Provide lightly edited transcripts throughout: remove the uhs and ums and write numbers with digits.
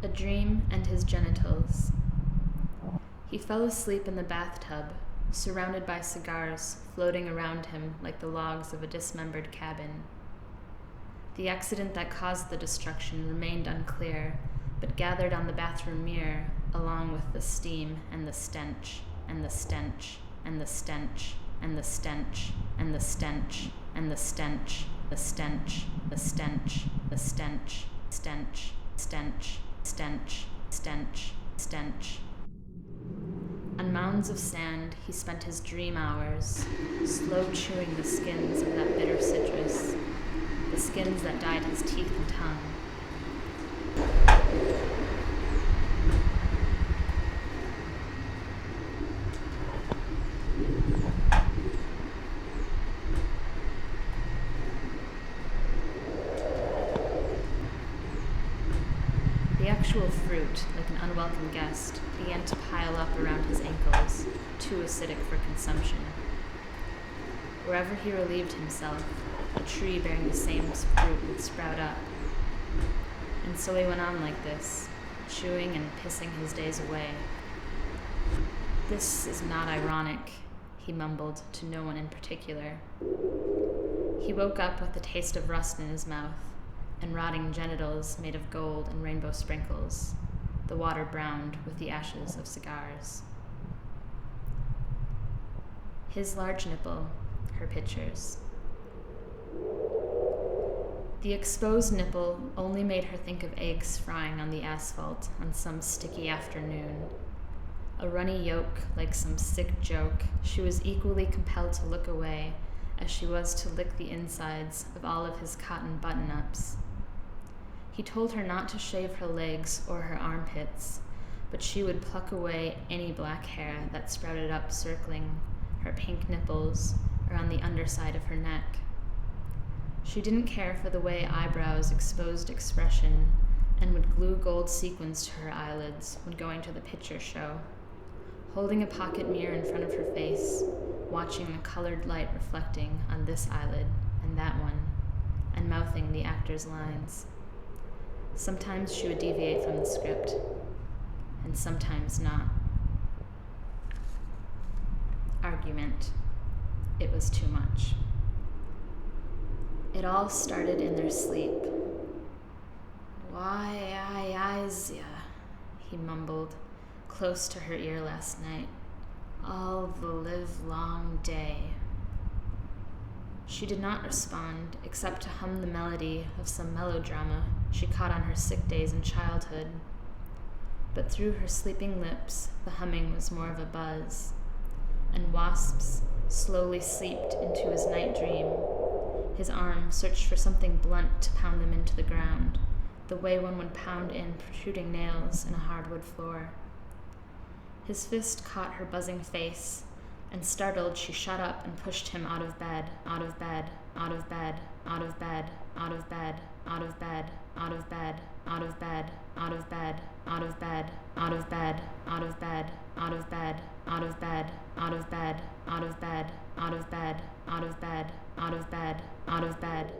A dream and his genitals. He fell asleep in the bathtub, surrounded by cigars floating around him like the logs of a dismembered cabin. The accident that caused the destruction remained unclear, but gathered on the bathroom mirror along with the steam and the stench, and the stench, and the stench, and the stench, and the stench, and the stench, the stench, the stench, the stench, stench, stench, stench, stench, stench. On mounds of sand, he spent his dream hours, slow chewing the skins of that bitter citrus, the skins that dyed his teeth and tongue. The actual fruit, like an unwelcome guest, began to pile up around his ankles, too acidic for consumption. Wherever he relieved himself, a tree bearing the same fruit would sprout up. And so he went on like this, chewing and pissing his days away. "This is not ironic," he mumbled to no one in particular. He woke up with the taste of rust in his mouth, and rotting genitals made of gold and rainbow sprinkles, the water browned with the ashes of cigars. His large nipple, her pictures. The exposed nipple only made her think of eggs frying on the asphalt on some sticky afternoon. A runny yolk like some sick joke, she was equally compelled to look away as she was to lick the insides of all of his cotton button-ups. He told her not to shave her legs or her armpits, but she would pluck away any black hair that sprouted up circling her pink nipples or on the underside of her neck. She didn't care for the way eyebrows exposed expression and would glue gold sequins to her eyelids when going to the picture show, holding a pocket mirror in front of her face, watching the colored light reflecting on this eyelid and that one, and mouthing the actor's lines. Sometimes she would deviate from the script, and sometimes not. Argument. It was too much. It all started in their sleep. "Why, Isia," he mumbled, close to her ear last night. "All the livelong day." She did not respond, except to hum the melody of some melodrama she caught on her sick days in childhood. But through her sleeping lips, the humming was more of a buzz, and wasps slowly seeped into his night dream. His arm searched for something blunt to pound them into the ground, the way one would pound in protruding nails in a hardwood floor. His fist caught her buzzing face, and startled, she shot up and pushed him out of bed, out of bed, out of bed, out of bed, out of bed, out of bed, out of bed, out of bed, out of bed, out of bed, out of bed, out of bed, out of bed, out of bed, out of bed, out of bed, out of bed, out of bed, out of bed, out of bed.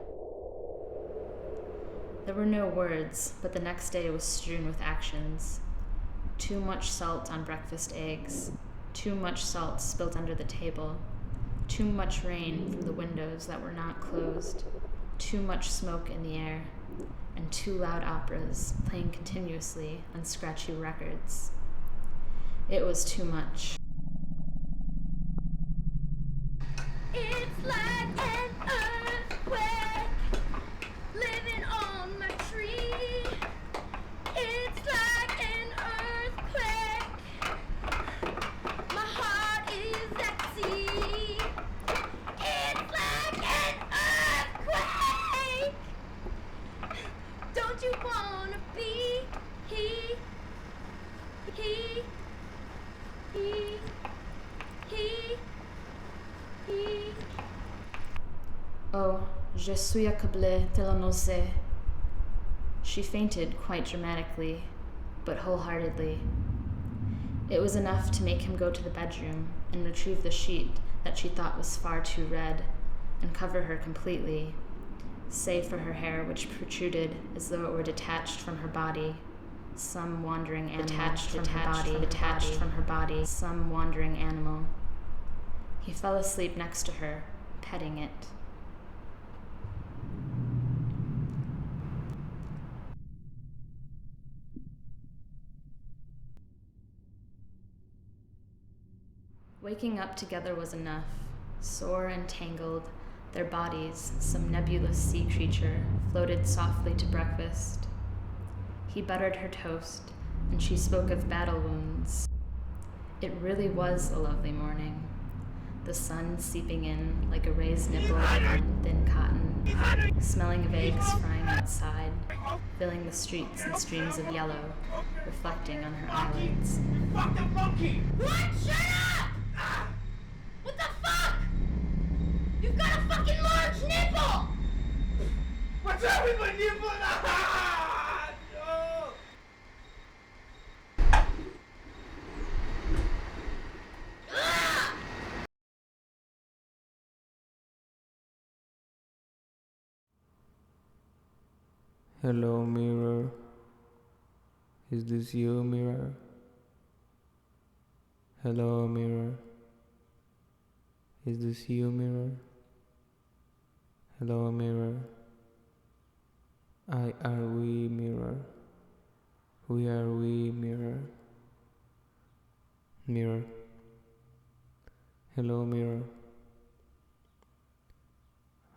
There were no words, but the next day was strewn with actions. Too much salt on breakfast eggs, too much salt spilt under the table, too much rain from the windows that were not closed, too much smoke in the air, and too loud operas playing continuously on scratchy records. It was too much. It's like an earthquake living on my tree. It's like an earthquake. My heart is at sea. It's like an earthquake. Don't you wanna be he? Oh, je suis accablée de la nausée. She fainted quite dramatically, but wholeheartedly. It was enough to make him go to the bedroom and retrieve the sheet that she thought was far too red and cover her completely, save for her hair which protruded as though it were detached from her body, some wandering animal detached from her body, some wandering animal. He fell asleep next to her, petting it. Waking up together was enough. Sore and tangled, their bodies, some nebulous sea creature, floated softly to breakfast. He buttered her toast, and she spoke of battle wounds. It really was a lovely morning. The sun seeping in like a raised nipple on thin cotton, smelling of eggs frying outside, filling the streets in streams of yellow, reflecting on her eyelids. Fucking monkey! What? Shut up! What the fuck? You've got a fucking large nipple! What's up with my nipple? Ah, no! Ah! Hello, mirror. Is this you, mirror? Hello, mirror. Is this you, mirror? Hello, mirror. I are we, mirror. We are we, mirror. Mirror. Hello, mirror.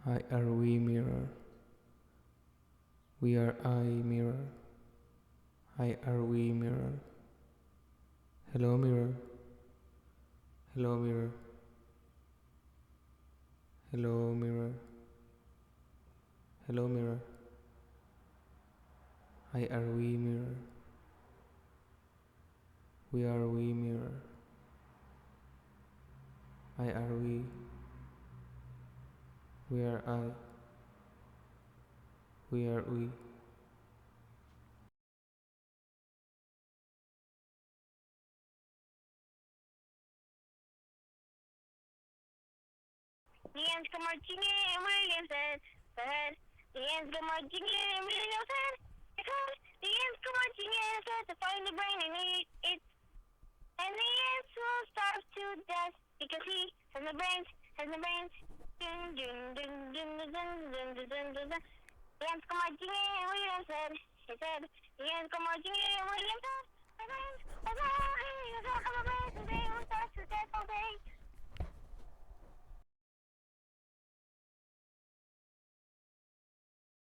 I are we, mirror. We are I, mirror. I are we, mirror. Hello, mirror. Hello, mirror. Hello, mirror. Hello, mirror. I are we, mirror. We are we, mirror. I are we. We are I. We are we. The ends come marching in, William said. The ends come marching in, William said. The ends come marching in, said to find the brain and eat it. And the ants will starve to death because he has no brains, has no brains. Dun, dun, dun, dun, dun, dun, dun, dun, dun, dun. The ants come marching in, William said. He said, the ants come marching in, William said. My brains, my brains, my brains, my brains, my brains will starve to death all day.